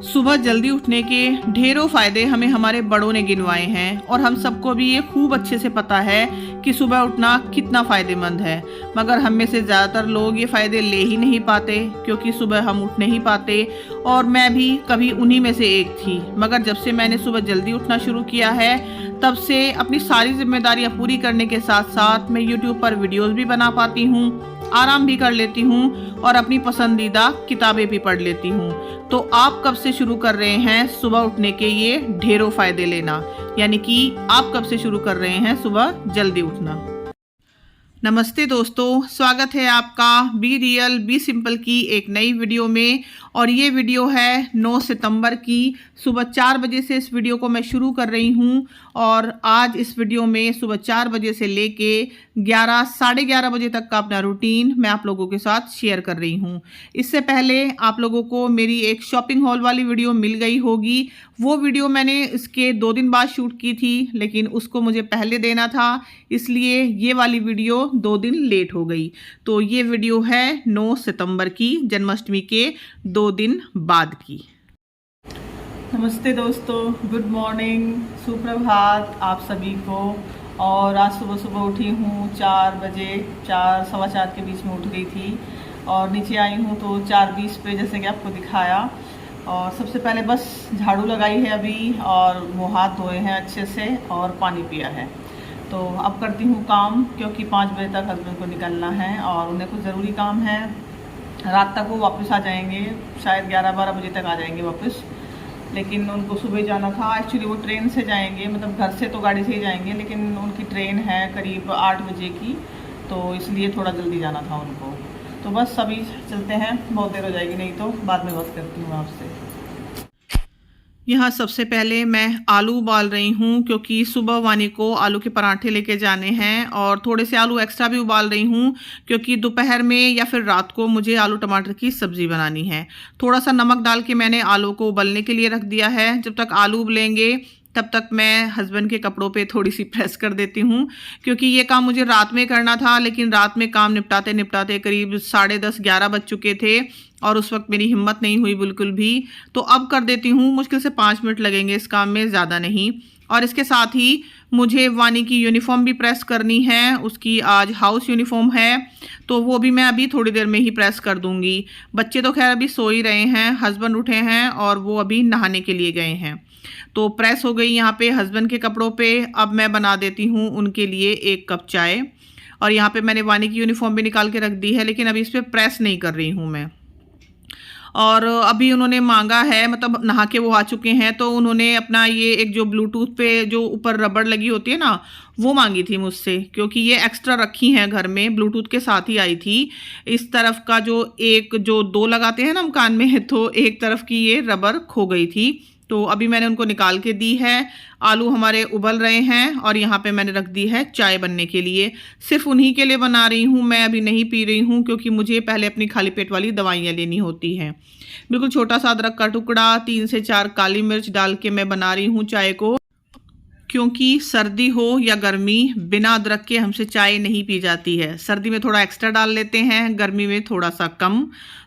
सुबह जल्दी उठने के ढेरों फायदे हमें हमारे बड़ों ने गिनवाए हैं और हम सबको भी ये खूब अच्छे से पता है कि सुबह उठना कितना फ़ायदेमंद है। मगर हम में से ज़्यादातर लोग ये फ़ायदे ले ही नहीं पाते क्योंकि सुबह हम उठ नहीं पाते, और मैं भी कभी उन्हीं में से एक थी। मगर जब से मैंने सुबह जल्दी उठना शुरू किया है तब से अपनी सारी जिम्मेदारियां पूरी करने के साथ साथ मैं यूट्यूब पर वीडियोस भी बना पाती हूँ, आराम भी कर लेती हूँ और अपनी पसंदीदा किताबें भी पढ़ लेती हूँ। तो आप कब से शुरू कर रहे हैं सुबह उठने के ये ढेरों फायदे लेना, यानी कि आप कब से शुरू कर रहे हैं सुबह जल्दी उठना। नमस्ते दोस्तों, स्वागत है आपका बी रियल बी सिंपल की एक नई वीडियो में। और ये वीडियो है 9 सितंबर की। सुबह 4 बजे से इस वीडियो को मैं शुरू कर रही हूँ और आज इस वीडियो में सुबह 4 बजे से लेके 11 साढ़े 11 बजे तक का अपना रूटीन मैं आप लोगों के साथ शेयर कर रही हूँ। इससे पहले आप लोगों को मेरी एक शॉपिंग हॉल वाली वीडियो मिल गई होगी। वो वीडियो मैंने इसके 2 दिन बाद शूट की थी, लेकिन उसको मुझे पहले देना था, इसलिए ये वाली वीडियो 2 दिन लेट हो गई। तो ये वीडियो है 9 सितंबर की, जन्माष्टमी के 2 दिन बाद की। नमस्ते दोस्तों, गुड मॉर्निंग, सुप्रभात आप सभी को। और आज सुबह सुबह उठी हूँ 4 बजे, 4 सवा 4 के बीच में उठ गई थी और नीचे आई हूँ तो 4:20 पे, जैसे कि आपको दिखाया। और सबसे पहले बस झाड़ू लगाई है अभी और मुँह हाथ धोए हैं अच्छे से और पानी पिया है। तो अब करती हूँ काम, क्योंकि 5 बजे तक हस्बैंड को निकलना है और उन्हें कुछ ज़रूरी काम है। रात तक वो वापस आ जाएंगे, शायद 11-12 बजे तक आ जाएंगे वापस। लेकिन उनको सुबह जाना था, एक्चुअली वो ट्रेन से जाएंगे, मतलब घर से तो गाड़ी से ही जाएंगे, लेकिन उनकी ट्रेन है करीब 8 बजे की, तो इसलिए थोड़ा जल्दी जाना था उनको। तो बस अभी चलते हैं, बहुत देर हो जाएगी, नहीं तो बाद में बात करती हूँ आपसे। यहाँ सबसे पहले मैं आलू उबाल रही हूँ क्योंकि सुबह वानी को आलू के पराठे लेके जाने हैं, और थोड़े से आलू एक्स्ट्रा भी उबाल रही हूँ क्योंकि दोपहर में या फिर रात को मुझे आलू टमाटर की सब्ज़ी बनानी है। थोड़ा सा नमक डाल के मैंने आलू को उबलने के लिए रख दिया है। जब तक आलू उबलेंगे तब तक मैं हस्बैंड के कपड़ों पे थोड़ी सी प्रेस कर देती हूँ, क्योंकि ये काम मुझे रात में करना था, लेकिन रात में काम निपटाते निपटाते करीब 10:30-11 बज चुके थे और उस वक्त मेरी हिम्मत नहीं हुई बिल्कुल भी। तो अब कर देती हूँ, मुश्किल से 5 मिनट लगेंगे इस काम में, ज़्यादा नहीं। और इसके साथ ही मुझे वानी की यूनिफॉर्म भी प्रेस करनी है, उसकी आज हाउस यूनिफॉर्म है, तो वो भी मैं अभी थोड़ी देर में ही प्रेस कर दूंगी। बच्चे तो खैर अभी सो ही रहे हैं, हस्बैंड उठे हैं और वो अभी नहाने के लिए गए हैं। तो प्रेस हो गई यहाँ पे हस्बैंड के कपड़ों पे। अब मैं बना देती हूँ उनके लिए 1 कप चाय। और यहाँ पे मैंने वानी की यूनिफॉर्म भी निकाल के रख दी है, लेकिन अभी इस पर प्रेस नहीं कर रही हूँ मैं। और अभी उन्होंने मांगा है, मतलब नहा के वो आ चुके हैं, तो उन्होंने अपना ये एक जो ब्लूटूथ पे जो ऊपर रबड़ लगी होती है ना, वो मांगी थी मुझसे, क्योंकि ये एक्स्ट्रा रखी हैं घर में, ब्लूटूथ के साथ ही आई थी। इस तरफ का जो 2 लगाते हैं ना हम कान में, तो एक तरफ की ये रबड़ खो गई थी, तो अभी मैंने उनको निकाल के दी है। आलू हमारे उबल रहे हैं और यहाँ पे मैंने रख दी है चाय बनने के लिए। सिर्फ उन्हीं के लिए बना रही हूँ, मैं अभी नहीं पी रही हूँ क्योंकि मुझे पहले अपनी खाली पेट वाली दवाइयाँ लेनी होती हैं। बिल्कुल छोटा सा अदरक का टुकड़ा, 3 से 4 काली मिर्च डाल के मैं बना रही हूँ चाय को, क्योंकि सर्दी हो या गर्मी बिना अदरक के हमसे चाय नहीं पी जाती है। सर्दी में थोड़ा एक्स्ट्रा डाल लेते हैं, गर्मी में थोड़ा सा कम।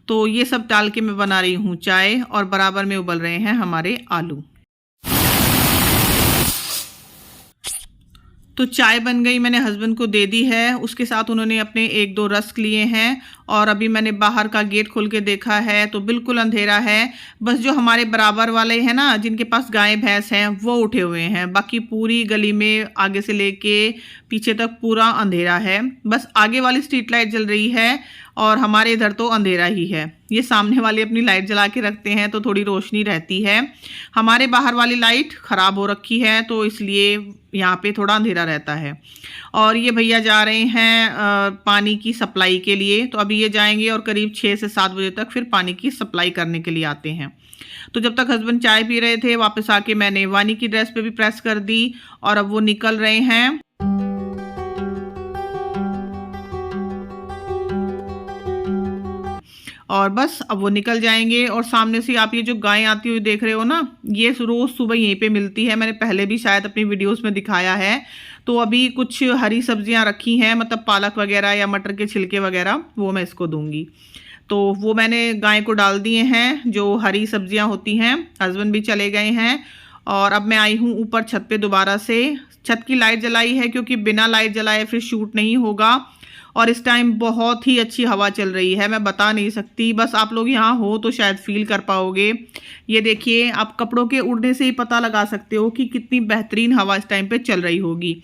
तो ये सब डाल के मैं बना रही हूँ चाय और बराबर में उबल रहे हैं हमारे आलू। तो चाय बन गई, मैंने हस्बैंड को दे दी है। उसके साथ उन्होंने अपने 1-2 रस्क लिए हैं। और अभी मैंने बाहर का गेट खोल के देखा है तो बिल्कुल अंधेरा है। बस जो हमारे बराबर वाले हैं ना, जिनके पास गाय भैंस हैं, वो उठे हुए हैं। बाकी पूरी गली में आगे से लेके पीछे तक पूरा अंधेरा है। बस आगे वाली स्ट्रीट लाइट जल रही है और हमारे इधर तो अंधेरा ही है। ये सामने वाले अपनी लाइट जला के रखते हैं तो थोड़ी रोशनी रहती है। हमारे बाहर वाली लाइट ख़राब हो रखी है, तो इसलिए यहाँ पे थोड़ा अंधेरा रहता है। और ये भैया जा रहे हैं पानी की सप्लाई के लिए, तो अभी ये जाएंगे और करीब 6 से 7 बजे तक फिर पानी की सप्लाई करने के लिए आते हैं। तो जब तक हस्बैंड चाय पी रहे थे, वापस आके मैंने वानी की ड्रेस पे भी प्रेस कर दी और अब वो निकल रहे हैं। और बस अब वो निकल जाएंगे। और सामने से आप ये जो गाय आती हुई देख रहे हो ना, ये रोज़ सुबह यहीं पे मिलती है। मैंने पहले भी शायद अपनी वीडियोस में दिखाया है। तो अभी कुछ हरी सब्जियां रखी हैं, मतलब पालक वगैरह या मटर के छिलके वगैरह, वो मैं इसको दूंगी। तो वो मैंने गाय को डाल दिए हैं, जो हरी सब्जियां होती हैं। हस्बैंड भी चले गए हैं और अब मैं आई हूँ ऊपर छत पे दोबारा से। छत की लाइट जलाई है क्योंकि बिना लाइट जलाए फिर शूट नहीं होगा। और इस टाइम बहुत ही अच्छी हवा चल रही है, मैं बता नहीं सकती, बस आप लोग यहाँ हो तो शायद फील कर पाओगे। ये देखिए, आप कपड़ों के उड़ने से ही पता लगा सकते हो कि कितनी बेहतरीन हवा इस टाइम पे चल रही होगी।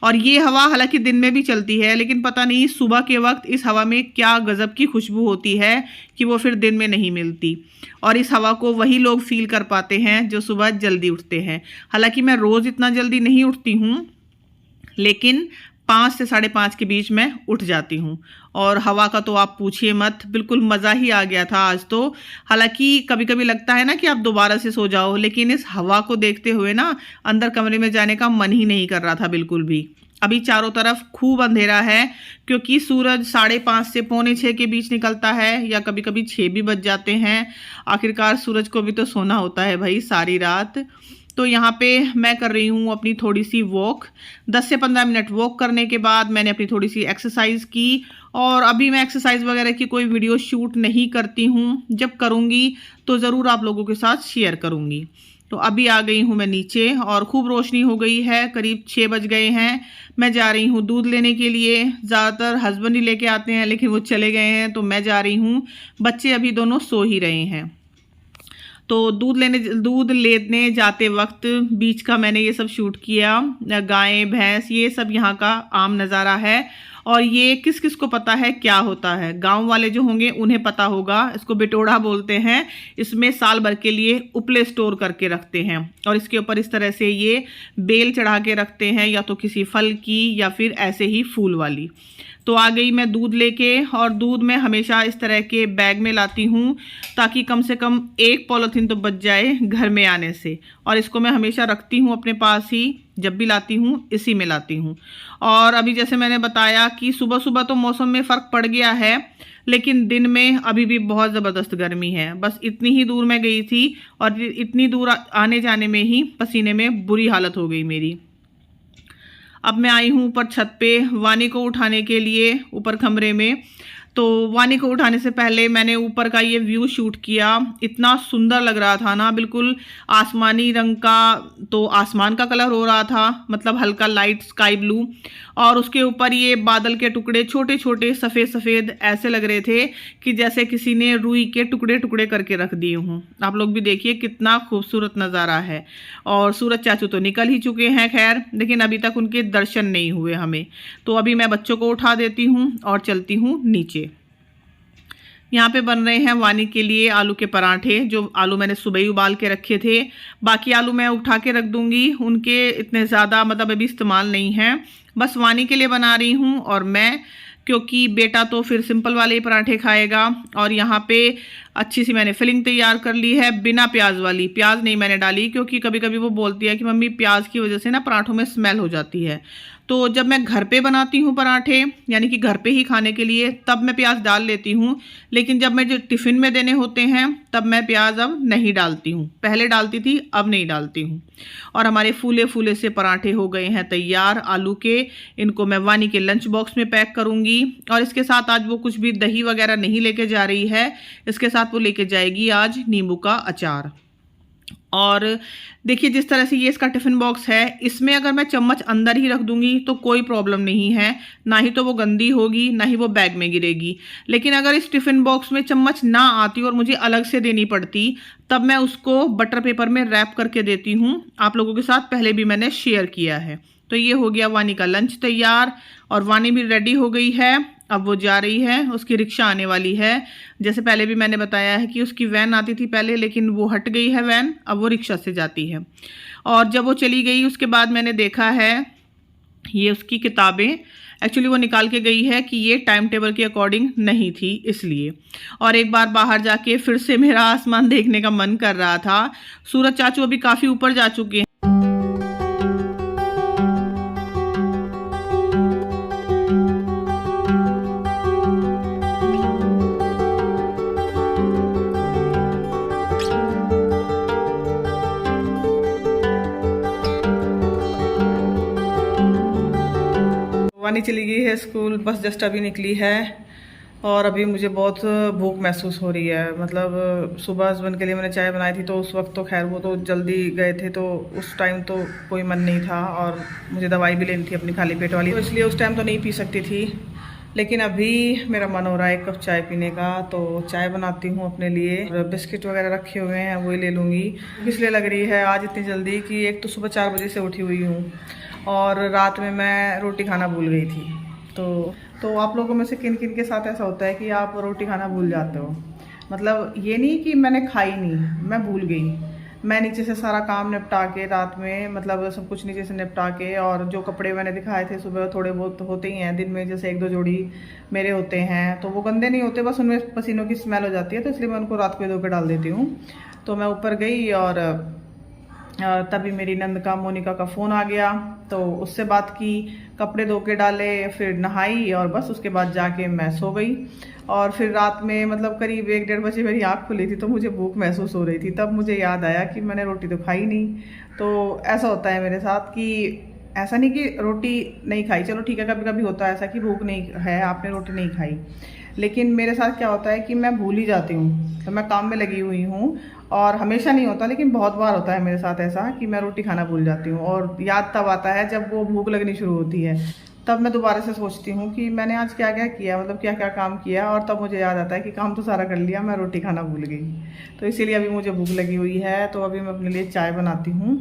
और ये हवा हालांकि दिन में भी चलती है, लेकिन पता नहीं सुबह के वक्त इस हवा में क्या गजब की खुशबू होती है कि वो फिर दिन में नहीं मिलती। और इस हवा को वही लोग फील कर पाते हैं जो सुबह जल्दी उठते हैं। हालांकि मैं रोज़ इतना जल्दी नहीं उठती हूँ, लेकिन 5 से 5:30 के बीच में उठ जाती हूँ। और हवा का तो आप पूछिए मत, बिल्कुल मज़ा ही आ गया था आज तो। हालांकि कभी कभी लगता है ना कि आप दोबारा से सो जाओ, लेकिन इस हवा को देखते हुए ना अंदर कमरे में जाने का मन ही नहीं कर रहा था बिल्कुल भी। अभी चारों तरफ खूब अंधेरा है क्योंकि सूरज 5:30 से 5:45 के बीच निकलता है, या कभी कभी 6 भी बज जाते हैं। आखिरकार सूरज को भी तो सोना होता है भाई सारी रात। तो यहाँ पे मैं कर रही हूँ अपनी थोड़ी सी वॉक। 10 से 15 मिनट वॉक करने के बाद मैंने अपनी थोड़ी सी एक्सरसाइज की। और अभी मैं एक्सरसाइज वगैरह की कोई वीडियो शूट नहीं करती हूँ, जब करूँगी तो ज़रूर आप लोगों के साथ शेयर करूँगी। तो अभी आ गई हूँ मैं नीचे और खूब रोशनी हो गई है, करीब 6 बज गए हैं। मैं जा रही हूँ दूध लेने के लिए। ज़्यादातर हस्बैंड ही लेके आते हैं, लेकिन वो चले गए हैं तो मैं जा रही हूँ। बच्चे अभी दोनों सो ही रहे हैं। तो दूध लेने जाते वक्त बीच का मैंने ये सब शूट किया। गाय भैंस ये सब यहाँ का आम नज़ारा है। और ये किस किस को पता है क्या होता है, गांव वाले जो होंगे उन्हें पता होगा। इसको बिटोड़ा बोलते हैं। इसमें साल भर के लिए उपले स्टोर करके रखते हैं और इसके ऊपर इस तरह से ये बेल चढ़ा के रखते हैं, या तो किसी फल की या फिर ऐसे ही फूल वाली। तो आ गई मैं दूध लेके। और दूध मैं हमेशा इस तरह के बैग में लाती हूँ ताकि कम से कम एक पॉलीथीन तो बच जाए घर में आने से। और इसको मैं हमेशा रखती हूँ अपने पास ही, जब भी लाती हूँ इसी में लाती हूँ। और अभी जैसे मैंने बताया कि सुबह सुबह तो मौसम में फ़र्क पड़ गया है, लेकिन दिन में अभी भी बहुत ज़बरदस्त गर्मी है। बस इतनी ही दूर मैं गई थी और इतनी दूर आने जाने में ही पसीने में बुरी हालत हो गई मेरी। अब मैं आई हूँ ऊपर छत पे वानी को उठाने के लिए ऊपर कमरे में। तो वानी को उठाने से पहले मैंने ऊपर का ये व्यू शूट किया। इतना सुंदर लग रहा था ना, बिल्कुल आसमानी रंग का, तो आसमान का कलर हो रहा था, मतलब हल्का लाइट स्काई ब्लू। और उसके ऊपर ये बादल के टुकड़े छोटे छोटे सफ़ेद सफ़ेद ऐसे लग रहे थे कि जैसे किसी ने रुई के टुकड़े टुकड़े करके रख दिए हों। आप लोग भी देखिए कितना खूबसूरत नज़ारा है। और सूरज चाचू तो निकल ही चुके हैं खैर, लेकिन अभी तक उनके दर्शन नहीं हुए हमें। तो अभी मैं बच्चों को उठा देती हूँ और चलती हूँ नीचे। यहाँ पे बन रहे हैं वानी के लिए आलू के पराठे। जो आलू मैंने सुबह ही उबाल के रखे थे, बाकी आलू मैं उठा के रख दूँगी, उनके इतने ज़्यादा मतलब अभी इस्तेमाल नहीं है, बस वानी के लिए बना रही हूँ। और मैं, क्योंकि बेटा तो फिर सिंपल वाले ही पराठे खाएगा। और यहाँ पे अच्छी सी मैंने फिलिंग तैयार कर ली है, बिना प्याज वाली। प्याज नहीं मैंने डाली क्योंकि कभी कभी वो बोलती है कि मम्मी प्याज की वजह से ना पराठों में स्मेल हो जाती है। तो जब मैं घर पे बनाती हूँ पराठे, यानी कि घर पे ही खाने के लिए, तब मैं प्याज डाल लेती हूँ। लेकिन जब मैं जो टिफ़िन में देने होते हैं तब मैं प्याज अब नहीं डालती हूँ। पहले डालती थी, अब नहीं डालती हूँ। और हमारे फूले फूले से पराठे हो गए हैं तैयार आलू के। इनको मैं वानी के लंच बॉक्स में पैक करूँगी। और इसके साथ आज वो कुछ भी दही वगैरह नहीं लेके जा रही है, इसके साथ वो लेके जाएगी आज नींबू का अचार। और देखिए जिस तरह से ये इसका टिफ़िन बॉक्स है, इसमें अगर मैं चम्मच अंदर ही रख दूंगी तो कोई प्रॉब्लम नहीं है, ना ही तो वो गंदी होगी ना ही वो बैग में गिरेगी। लेकिन अगर इस टिफ़िन बॉक्स में चम्मच ना आती और मुझे अलग से देनी पड़ती, तब मैं उसको बटर पेपर में रैप करके देती हूँ। आप लोगों के साथ पहले भी मैंने शेयर किया है। तो ये हो गया वानी का लंच तैयार और वानी भी रेडी हो गई है। अब वो जा रही है, उसकी रिक्शा आने वाली है। जैसे पहले भी मैंने बताया है कि उसकी वैन आती थी पहले, लेकिन वो हट गई है वैन, अब वो रिक्शा से जाती है। और जब वो चली गई उसके बाद मैंने देखा है ये उसकी किताबें एक्चुअली वो निकाल के गई है कि ये टाइम टेबल के अकॉर्डिंग नहीं थी इसलिए। और एक बार बाहर जाके फिर से मेरा आसमान देखने का मन कर रहा था। सूरज चाचू अभी काफ़ी ऊपर जा चुके हैं। वानी चली गई है स्कूल, बस जस्ट अभी निकली है। और अभी मुझे बहुत भूख महसूस हो रही है। मतलब सुबह हस्बैंड के लिए मैंने चाय बनाई थी, तो उस वक्त तो खैर वो तो जल्दी गए थे, तो उस टाइम तो कोई मन नहीं था और मुझे दवाई भी लेनी थी अपनी खाली पेट वाली, तो इसलिए उस टाइम तो नहीं पी सकती थी। लेकिन अभी मेरा मन हो रहा है एक कप चाय पीने का, तो चाय बनाती हूँ अपने लिए। और बिस्किट वगैरह रखे हुए हैं, वही ले लूँगी। इसलिए लग रही है आज इतनी जल्दी कि एक तो सुबह 4 बजे से उठी हुई हूँ और रात में मैं रोटी खाना भूल गई थी। तो आप लोगों में से किन किन के साथ ऐसा होता है कि आप रोटी खाना भूल जाते हो? मतलब ये नहीं कि मैंने खाई नहीं, मैं भूल गई। मैं नीचे से सारा काम निपटा के रात में, मतलब सब कुछ नीचे से निपटा के, और जो कपड़े मैंने दिखाए थे सुबह थोड़े बहुत होते ही हैं दिन में, जैसे 1-2 जोड़ी मेरे होते हैं, तो वो गंदे नहीं होते, बस उनमें पसीनों की स्मेल हो जाती है, तो इसलिए मैं उनको रात को धो के डाल देती हूँ। तो मैं ऊपर गई और तभी मेरी नंद का मोनिका का फ़ोन आ गया, तो उससे बात की, कपड़े धो के डाले, फिर नहाई और बस उसके बाद जाके मैं सो गई। और फिर रात में मतलब करीब 1-1:30 बजे मेरी आँख खुली थी, तो मुझे भूख महसूस हो रही थी। तब मुझे याद आया कि मैंने रोटी तो खाई नहीं। तो ऐसा होता है मेरे साथ कि ऐसा नहीं कि रोटी नहीं खाई, चलो ठीक है, कभी कभी होता है ऐसा कि भूख नहीं है, आपने रोटी नहीं खाई, लेकिन मेरे साथ क्या होता है कि मैं भूल ही जाती हूँ। तो मैं काम में लगी हुई हूँ और हमेशा नहीं होता, लेकिन बहुत बार होता है मेरे साथ ऐसा कि मैं रोटी खाना भूल जाती हूँ। और याद तब आता है जब वो भूख लगनी शुरू होती है, तब मैं दोबारा से सोचती हूँ कि मैंने आज क्या क्या किया, मतलब क्या क्या काम किया, और तब मुझे याद आता है कि काम तो सारा कर लिया, मैं रोटी खाना भूल गई। तो इसीलिए अभी मुझे भूख लगी हुई है, तो अभी मैं अपने लिए चाय बनाती हूँ।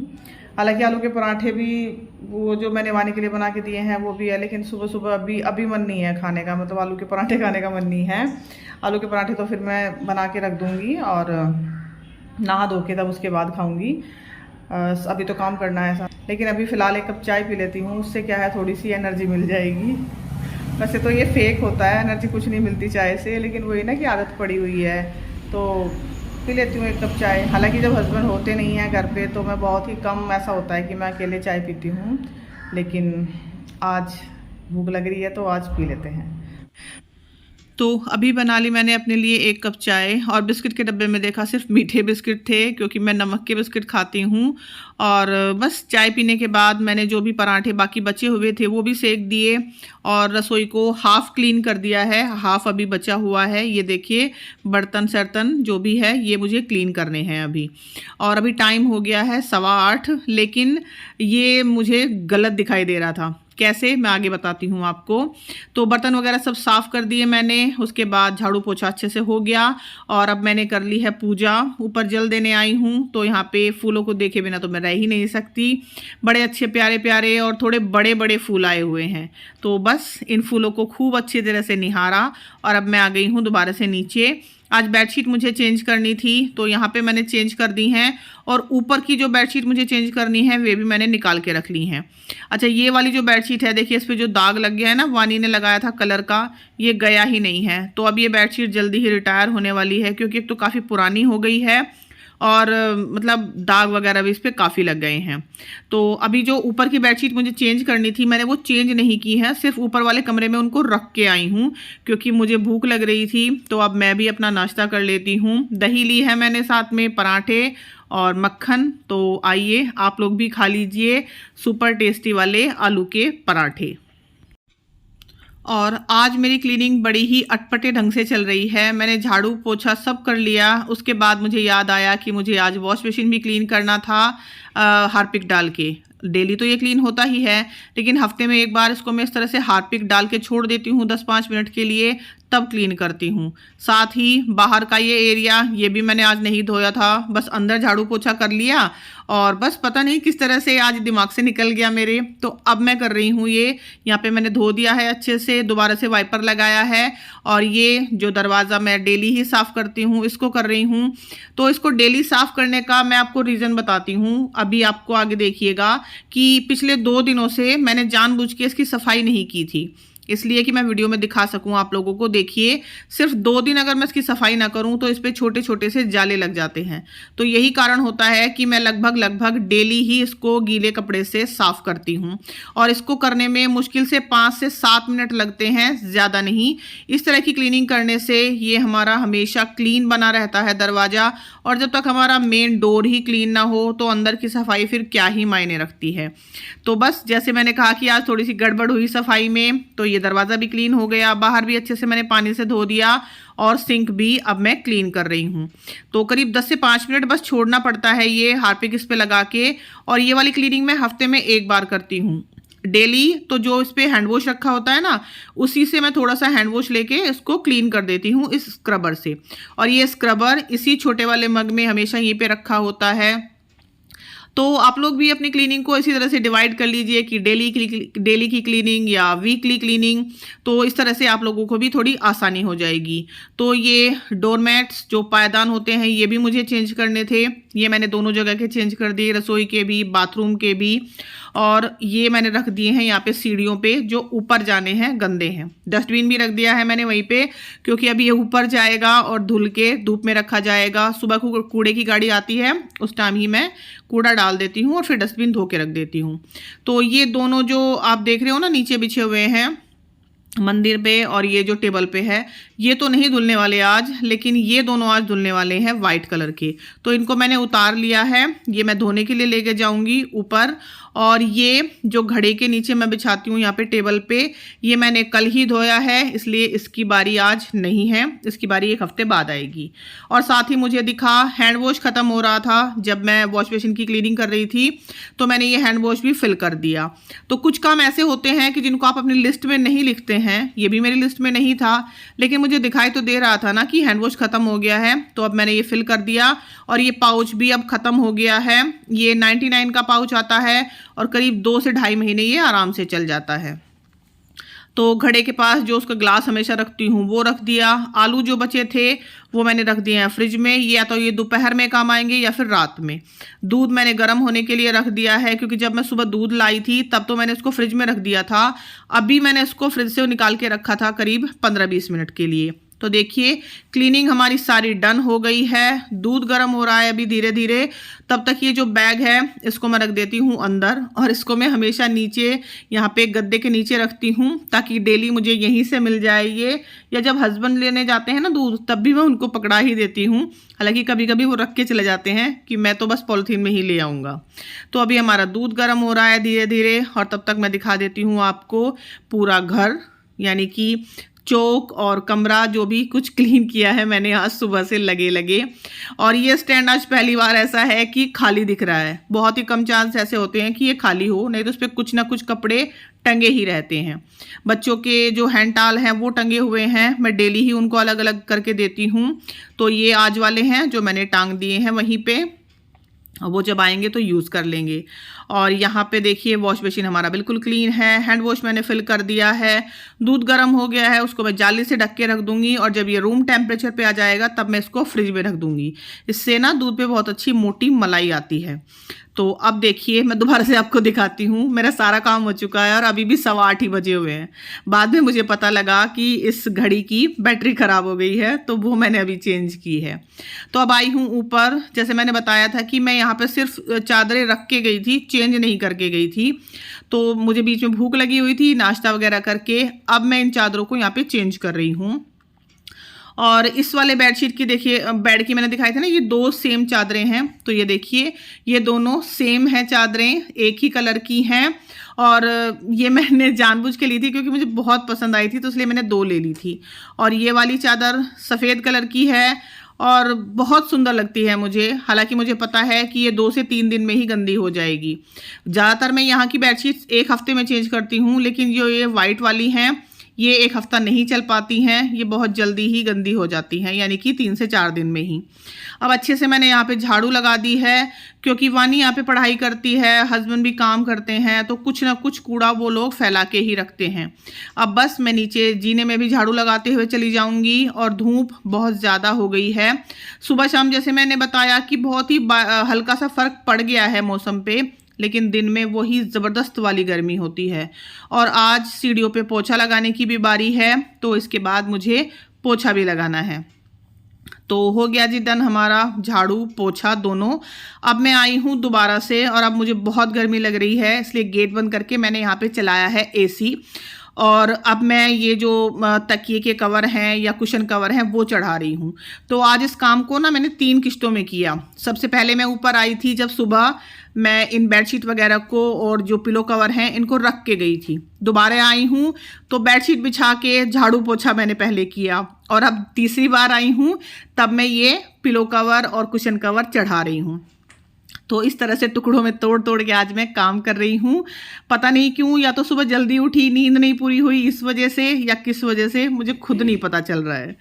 हालांकि आलू के पराठे भी वो जो मैंने वानी के लिए बना के दिए हैं वो भी है, लेकिन सुबह सुबह अभी अभी मन नहीं है खाने का, मतलब आलू के पराठे खाने का मन नहीं है। आलू के पराठे तो फिर मैं बना के रख दूँगी और नहा धो के तब उसके बाद खाऊंगी। अभी तो काम करना है ऐसा, लेकिन अभी फ़िलहाल एक कप चाय पी लेती हूँ, उससे क्या है थोड़ी सी एनर्जी मिल जाएगी। वैसे तो ये फेक होता है, एनर्जी कुछ नहीं मिलती चाय से, लेकिन वही ना कि आदत पड़ी हुई है, तो पी लेती हूँ एक कप चाय। हालांकि जब हस्बैंड होते नहीं हैं घर पे तो मैं बहुत ही कम, ऐसा होता है कि मैं अकेले चाय पीती हूँ, लेकिन आज भूख लग रही है तो आज पी लेते हैं। तो अभी बना ली मैंने अपने लिए एक कप चाय, और बिस्किट के डब्बे में देखा सिर्फ मीठे बिस्किट थे, क्योंकि मैं नमक के बिस्किट खाती हूँ। और बस चाय पीने के बाद मैंने जो भी पराठे बाकी बचे हुए थे वो भी सेक दिए, और रसोई को हाफ़ क्लीन कर दिया है, हाफ़ अभी बचा हुआ है। ये देखिए, बर्तन सर्तन जो भी है ये मुझे क्लीन करने हैं अभी। और अभी टाइम हो गया है 8:15, लेकिन ये मुझे गलत दिखाई दे रहा था। कैसे, मैं आगे बताती हूँ आपको। तो बर्तन वगैरह सब साफ़ कर दिए मैंने, उसके बाद झाड़ू पोछा अच्छे से हो गया, और अब मैंने कर ली है पूजा। ऊपर जल देने आई हूँ, तो यहाँ पे फूलों को देखे बिना तो मैं रह ही नहीं सकती। बड़े अच्छे प्यारे प्यारे और थोड़े बड़े बड़े फूल आए हुए हैं, तो बस इन फूलों को खूब अच्छी तरह से निहारा, और अब मैं आ गई हूँ दोबारा से नीचे। आज बेडशीट मुझे चेंज करनी थी, तो यहाँ पे मैंने चेंज कर दी हैं, और ऊपर की जो बेडशीट मुझे चेंज करनी है वे भी मैंने निकाल के रख ली हैं। अच्छा, ये वाली जो बेडशीट है देखिए, इस पे जो दाग लग गया है ना, वानी ने लगाया था कलर का, ये गया ही नहीं है। तो अब ये बेडशीट जल्दी ही रिटायर होने वाली है, क्योंकि एक तो काफ़ी पुरानी हो गई है, और मतलब दाग वगैरह भी इस पर काफ़ी लग गए हैं। तो अभी जो ऊपर की बेडशीट मुझे चेंज करनी थी, मैंने वो चेंज नहीं की है, सिर्फ ऊपर वाले कमरे में उनको रख के आई हूँ, क्योंकि मुझे भूख लग रही थी। तो अब मैं भी अपना नाश्ता कर लेती हूँ। दही ली है मैंने, साथ में पराठे और मक्खन। तो आइए आप लोग भी खा लीजिए सुपर टेस्टी वाले आलू के पराठे। और आज मेरी क्लीनिंग बड़ी ही अटपटे ढंग से चल रही है। मैंने झाड़ू पोछा सब कर लिया, उसके बाद मुझे याद आया कि मुझे आज वॉश मशीन भी क्लीन करना था हार्पिक डाल के। डेली तो ये क्लीन होता ही है, लेकिन हफ्ते में एक बार इसको मैं इस तरह से हार्पिक डाल के छोड़ देती हूँ 10-5 मिनट के लिए, तब क्लीन करती हूँ। साथ ही बाहर का ये एरिया, ये भी मैंने आज नहीं धोया था, बस अंदर झाड़ू पोछा कर लिया, और बस पता नहीं किस तरह से आज दिमाग से निकल गया मेरे। तो अब मैं कर रही हूँ ये, यहाँ पे मैंने धो दिया है अच्छे से, दोबारा से वाइपर लगाया है, और ये जो दरवाज़ा मैं डेली ही साफ़ करती हूँ इसको कर रही हूँ। तो इसको डेली साफ़ करने का मैं आपको रीज़न बताती हूँ। अभी आपको आगे देखिएगा कि पिछले 2 दिनों से मैंने जानबूझ के इसकी सफाई नहीं की थी, इसलिए कि मैं वीडियो में दिखा सकूं आप लोगों को। देखिए, सिर्फ 2 दिन अगर मैं इसकी सफाई ना करूं तो इस पे छोटे छोटे से जाले लग जाते हैं। तो यही कारण होता है कि मैं लगभग डेली ही इसको गीले कपड़े से साफ करती हूं, और इसको करने में मुश्किल से 5 से 7 मिनट लगते हैं, ज़्यादा नहीं। इस तरह की क्लीनिंग करने से ये हमारा हमेशा क्लीन बना रहता है दरवाज़ा, और जब तक हमारा मेन डोर ही क्लीन ना हो तो अंदर की सफाई फिर क्या ही मायने रखती है। तो बस जैसे मैंने कहा कि आज थोड़ी सी गड़बड़ हुई सफाई में, तो ये ये दरवाज़ा भी क्लीन हो गया, बाहर भी अच्छे से मैंने पानी से धो दिया और सिंक भी अब मैं क्लीन कर रही हूँ। तो करीब 10 से 5 मिनट बस छोड़ना पड़ता है ये हार्पिक इस पे लगा के, और ये वाली क्लीनिंग मैं हफ्ते में 1 बार करती हूँ डेली। तो जो इस पे हैंड वॉश रखा होता है ना, उसी से मैं थोड़ा सा हैंड वॉश लेके इसको क्लीन कर देती हूँ इस स्क्रबर से। और ये स्क्रबर इसी छोटे वाले मग में हमेशा यहीं पे रखा होता है। तो आप लोग भी अपनी क्लीनिंग को इसी तरह से डिवाइड कर लीजिए कि डेली की क्लीनिंग या वीकली क्लीनिंग, तो इस तरह से आप लोगों को भी थोड़ी आसानी हो जाएगी। तो ये डोरमैट्स जो पायदान होते हैं ये भी मुझे चेंज करने थे, ये मैंने दोनों जगह के चेंज कर दिए, रसोई के भी बाथरूम के भी। और ये मैंने रख दिए हैं यहाँ पे सीढ़ियों पे जो ऊपर जाने हैं, गंदे हैं। डस्टबिन भी रख दिया है मैंने वहीं पे, क्योंकि अभी ये ऊपर जाएगा और धुल के धूप में रखा जाएगा। सुबह को कूड़े की गाड़ी आती है, उस टाइम ही मैं कूड़ा डाल देती हूँ और फिर डस्टबिन धो के रख देती हूँ। तो ये दोनों जो आप देख रहे हो ना नीचे बिछे हुए हैं मंदिर पे, और ये जो टेबल पे है, ये तो नहीं धुलने वाले आज, लेकिन ये दोनों आज धुलने वाले हैं वाइट कलर के। तो इनको मैंने उतार लिया है, ये मैं धोने के लिए लेके जाऊंगी ऊपर। और ये जो घड़े के नीचे मैं बिछाती हूँ यहाँ पे टेबल पे, ये मैंने कल ही धोया है, इसलिए इसकी बारी आज नहीं है, इसकी बारी 1 हफ्ते बाद आएगी। और साथ ही मुझे दिखा हैंड वॉश ख़त्म हो रहा था जब मैं वॉश बेसिन की क्लीनिंग कर रही थी, तो मैंने ये हैंड वॉश भी फिल कर दिया। तो कुछ काम ऐसे होते हैं कि जिनको आप अपनी लिस्ट में नहीं लिखते हैं, ये भी मेरी लिस्ट में नहीं था, लेकिन मुझे दिखाई तो दे रहा था ना कि हैंड वॉश ख़त्म हो गया है, तो अब मैंने ये फिल कर दिया। और ये पाउच भी अब ख़त्म हो गया है, ये 99 का पाउच आता है और करीब 2 से 2.5 महीने ये आराम से चल जाता है। तो घड़े के पास जो उसका ग्लास हमेशा रखती हूँ वो रख दिया। आलू जो बचे थे वो मैंने रख दिए हैं फ्रिज में, या तो ये दोपहर में काम आएंगे या फिर रात में। दूध मैंने गर्म होने के लिए रख दिया है, क्योंकि जब मैं सुबह दूध लाई थी तब तो मैंने इसको फ्रिज में रख दिया था, अभी मैंने इसको फ्रिज से निकाल के रखा था करीब 15-20 मिनट के लिए। तो देखिए क्लीनिंग हमारी सारी डन हो गई है, दूध गर्म हो रहा है अभी धीरे धीरे। तब तक ये जो बैग है इसको मैं रख देती हूँ अंदर, और इसको मैं हमेशा नीचे यहाँ पे गद्दे के नीचे रखती हूँ ताकि डेली मुझे यहीं से मिल जाए ये, या जब हस्बैंड लेने जाते हैं ना दूध तब भी मैं उनको पकड़ा ही देती हूँ। हालांकि कभी कभी वो रख के चले जाते हैं कि मैं तो बस पॉलीथीन में ही ले आऊँगा। तो अभी हमारा दूध गर्म हो रहा है धीरे धीरे, और तब तक मैं दिखा देती हूँ आपको पूरा घर, यानी कि चौक और कमरा जो भी कुछ क्लीन किया है मैंने आज सुबह से लगे लगे। और ये स्टैंड आज पहली बार ऐसा है कि खाली दिख रहा है, बहुत ही कम चांस ऐसे होते हैं कि ये खाली हो, नहीं तो उस पर कुछ ना कुछ कपड़े टंगे ही रहते हैं। बच्चों के जो हैंड टाल हैं वो टंगे हुए हैं, मैं डेली ही उनको अलग अलग करके देती हूँ। तो ये आज वाले हैं जो मैंने टांग दिए हैं वहीं पे, वो जब आएंगे तो यूज़ कर लेंगे। और यहाँ पे देखिए वॉश बेसिन हमारा बिल्कुल क्लीन है, हैंड वॉश मैंने फिल कर दिया है। दूध गर्म हो गया है, उसको मैं जाली से ढक के रख दूंगी, और जब ये रूम टेम्परेचर पे आ जाएगा तब मैं इसको फ्रिज में रख दूंगी। इससे ना दूध पे बहुत अच्छी मोटी मलाई आती है। तो अब देखिए मैं दोबारा से आपको दिखाती हूँ, मेरा सारा काम हो चुका है और अभी भी 8:15 ही बजे हुए हैं। बाद में मुझे पता लगा कि इस घड़ी की बैटरी ख़राब हो गई है, तो वो मैंने अभी चेंज की है। तो अब आई हूँ ऊपर, जैसे मैंने बताया था कि मैं यहाँ पे सिर्फ चादरें रख के गई थी, चेंज नहीं करके गई थी। तो मुझे बीच में भूख लगी हुई थी, नाश्ता वगैरह करके अब मैं इन चादरों को यहाँ पे चेंज कर रही हूँ। और इस वाले बेडशीट की देखिए, बेड की मैंने दिखाई थी ना, ये 2 सेम चादरें हैं। तो ये देखिए ये दोनों सेम हैं चादरें, एक ही कलर की हैं। और ये मैंने जानबूझ के ली थी क्योंकि मुझे बहुत पसंद आई थी, तो इसलिए मैंने 2 ले ली थी। और ये वाली चादर सफ़ेद कलर की है और बहुत सुंदर लगती है मुझे। हालांकि मुझे पता है कि ये 2 से 3 दिन में ही गंदी हो जाएगी। ज़्यादातर मैं यहाँ की बेडशीट्स 1 हफ्ते में चेंज करती हूँ, लेकिन जो ये वाइट वाली हैं ये 1 हफ्ता नहीं चल पाती हैं, ये बहुत जल्दी ही गंदी हो जाती हैं, यानी कि 3 से 4 दिन में ही। अब अच्छे से मैंने यहाँ पे झाड़ू लगा दी है, क्योंकि वानी यहाँ पे पढ़ाई करती है, हस्बैंड भी काम करते हैं, तो कुछ ना कुछ कूड़ा वो लोग फैला के ही रखते हैं। अब बस मैं नीचे जीने में भी झाड़ू लगाते हुए चली जाऊँगी। और धूप बहुत ज़्यादा हो गई है, सुबह शाम जैसे मैंने बताया कि बहुत ही हल्का सा फ़र्क पड़ गया है मौसम पे, लेकिन दिन में वही ज़बरदस्त वाली गर्मी होती है। और आज सीढ़ियों पे पोछा लगाने की भी बारी है, तो इसके बाद मुझे पोछा भी लगाना है। तो हो गया जी डन हमारा झाड़ू पोछा दोनों। अब मैं आई हूँ दोबारा से, और अब मुझे बहुत गर्मी लग रही है, इसलिए गेट बंद करके मैंने यहाँ पे चलाया है AC। और अब मैं ये जो तकिए के कवर हैं या कुशन कवर हैं वो चढ़ा रही हूँ। तो आज इस काम को ना मैंने 3 किश्तों में किया। सबसे पहले मैं ऊपर आई थी जब सुबह मैं इन बेडशीट वगैरह को और जो पिलो कवर हैं इनको रख के गई थी। दोबारा आई हूँ तो बेडशीट बिछा के झाड़ू पोछा मैंने पहले किया, और अब तीसरी बार आई हूँ तब मैं ये पिलो कवर और कुशन कवर चढ़ा रही हूँ। तो इस तरह से टुकड़ों में तोड़ तोड़ के आज मैं काम कर रही हूँ। पता नहीं क्यों, या तो सुबह जल्दी उठी, नींद नहीं पूरी हुई इस वजह से, या किस वजह से मुझे खुद नहीं पता चल रहा है।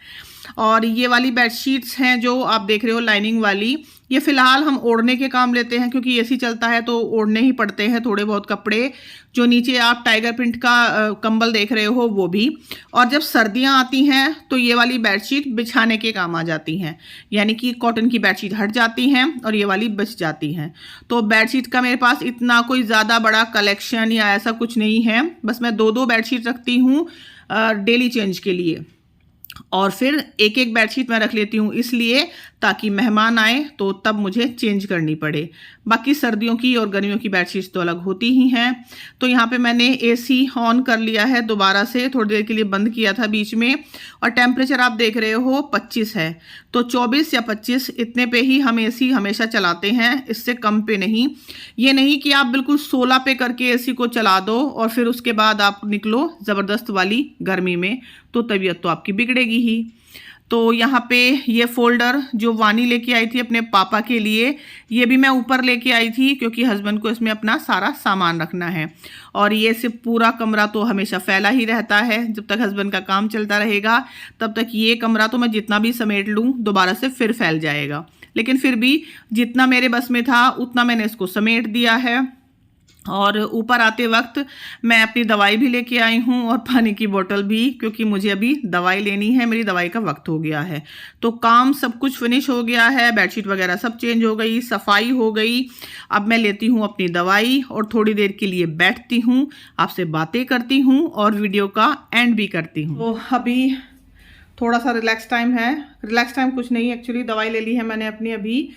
और ये वाली बेडशीट्स हैं जो आप देख रहे हो लाइनिंग वाली, ये फ़िलहाल हम ओढ़ने के काम लेते हैं क्योंकि एसी चलता है तो ओढ़ने ही पड़ते हैं थोड़े बहुत कपड़े। जो नीचे आप टाइगर प्रिंट का कंबल देख रहे हो वो भी। और जब सर्दियां आती हैं तो ये वाली बेडशीट बिछाने के काम आ जाती हैं, यानी कि कॉटन की बेडशीट हट जाती हैं और ये वाली बच जाती हैं। तो बेडशीट का मेरे पास इतना कोई ज़्यादा बड़ा कलेक्शन या ऐसा कुछ नहीं है, बस मैं 2-2 बेडशीट रखती हूँ डेली चेंज के लिए, और फिर एक एक बेडशीट मैं रख लेती हूँ इसलिए ताकि मेहमान आए तो तब मुझे चेंज करनी पड़े। बाकी सर्दियों की और गर्मियों की बेडशीट्स तो अलग होती ही हैं। तो यहाँ पे मैंने एसी ऑन कर लिया है दोबारा से, थोड़ी देर के लिए बंद किया था बीच में, और टेम्परेचर आप देख रहे हो 25 है। तो 24 या 25 इतने पे ही हम एसी हमेशा चलाते हैं, इससे कम पे नहीं। ये नहीं कि आप बिल्कुल 16 पे करके एसी को चला दो और फिर उसके बाद आप निकलो ज़बरदस्त वाली गर्मी में, तो तबीयत तो आपकी बिगड़ेगी ही। तो यहाँ पे ये फोल्डर जो वानी लेके आई थी अपने पापा के लिए, ये भी मैं ऊपर लेके आई थी क्योंकि हस्बैंड को इसमें अपना सारा सामान रखना है। और ये सिर्फ पूरा कमरा तो हमेशा फैला ही रहता है, जब तक हस्बैंड का काम चलता रहेगा तब तक ये कमरा तो मैं जितना भी समेट लूँ दोबारा से फिर फैल जाएगा। लेकिन फिर भी जितना मेरे बस में था उतना मैंने इसको समेट दिया है। और ऊपर आते वक्त मैं अपनी दवाई भी लेके आई हूँ और पानी की बोतल भी, क्योंकि मुझे अभी दवाई लेनी है, मेरी दवाई का वक्त हो गया है। तो काम सब कुछ फिनिश हो गया है, बेडशीट वगैरह सब चेंज हो गई, सफाई हो गई। अब मैं लेती हूँ अपनी दवाई और थोड़ी देर के लिए बैठती हूँ, आपसे बातें करती हूँ और वीडियो का एंड भी करती हूँ। तो अभी थोड़ा सा रिलैक्स टाइम है, रिलैक्स टाइम कुछ नहीं, एक्चुअली दवाई ले ली है मैंने अपनी अभी।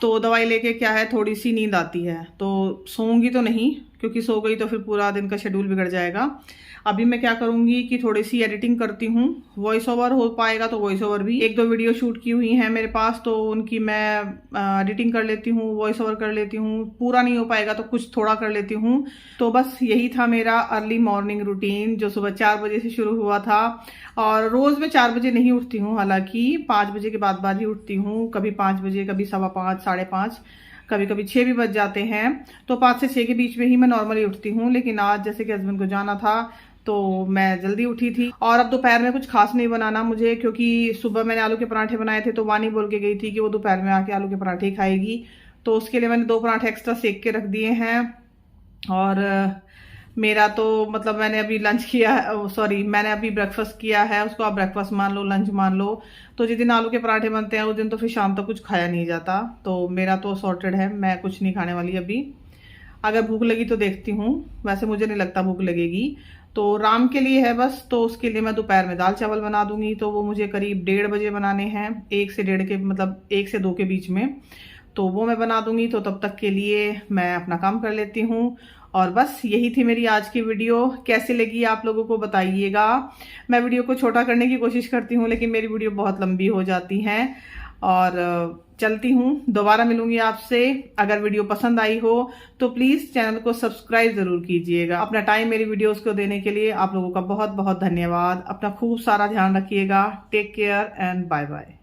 तो दवाई लेके क्या है, थोड़ी सी नींद आती है, तो सोऊंगी तो नहीं क्योंकि सो गई तो फिर पूरा दिन का शेड्यूल बिगड़ जाएगा। अभी मैं क्या करूंगी कि थोड़ी सी एडिटिंग करती हूँ, वॉइस ओवर हो पाएगा तो वॉइस ओवर भी, 1-2 वीडियो शूट की हुई हैं मेरे पास तो उनकी मैं एडिटिंग कर लेती हूँ, वॉइस ओवर कर लेती हूँ। पूरा नहीं हो पाएगा तो कुछ थोड़ा कर लेती हूँ। तो बस यही था मेरा अर्ली मॉर्निंग रूटीन जो सुबह 4 बजे से शुरू हुआ था। और रोज़ मैं 4 बजे नहीं उठती हूँ, हालांकि 5 बजे के बाद ही उठती हूँ, कभी 5 बजे, कभी 5:15, 5:30, कभी कभी 6 भी बज जाते हैं। तो 5 से 6 के बीच में ही मैं नॉर्मली उठती हूँ। लेकिन आज जैसे कि हस्बैंड को जाना था तो मैं जल्दी उठी थी। और अब दोपहर में कुछ खास नहीं बनाना मुझे, क्योंकि सुबह मैंने आलू के पराठे बनाए थे तो वानी बोल के गई थी कि वो दोपहर में आके आलू के पराठे ही खाएगी। तो उसके लिए मैंने 2 पराठे एक्स्ट्रा सेक के रख दिए हैं। और मेरा तो मतलब मैंने अभी लंच किया है, सॉरी मैंने अभी ब्रेकफास्ट किया है, उसको आप ब्रेकफास्ट मान लो, लंच मान लो। तो जिस दिन आलू के पराठे बनते हैं उस दिन तो फिर शाम तक कुछ खाया नहीं जाता। तो मेरा तो सॉर्टेड है, मैं कुछ नहीं खाने वाली अभी। अगर भूख लगी तो देखती हूँ, वैसे मुझे नहीं लगता भूख लगेगी। तो राम के लिए है बस, तो उसके लिए मैं दोपहर में दाल चावल बना दूंगी। तो वो मुझे करीब 1:30 बजे बनाने हैं, 1 से 1:30 के मतलब 1 से 2 के बीच में। तो वो मैं बना दूंगी। तो तब तक के लिए मैं अपना काम कर लेती हूँ। और बस यही थी मेरी आज की वीडियो। कैसी लगी आप लोगों को बताइएगा। मैं वीडियो को छोटा करने की कोशिश करती हूँ लेकिन मेरी वीडियो बहुत लंबी हो जाती हैं। और चलती हूँ, दोबारा मिलूंगी आपसे। अगर वीडियो पसंद आई हो तो प्लीज़ चैनल को सब्सक्राइब ज़रूर कीजिएगा। अपना टाइम मेरी वीडियोस को देने के लिए आप लोगों का बहुत बहुत धन्यवाद। अपना खूब सारा ध्यान रखिएगा। Take care and bye bye.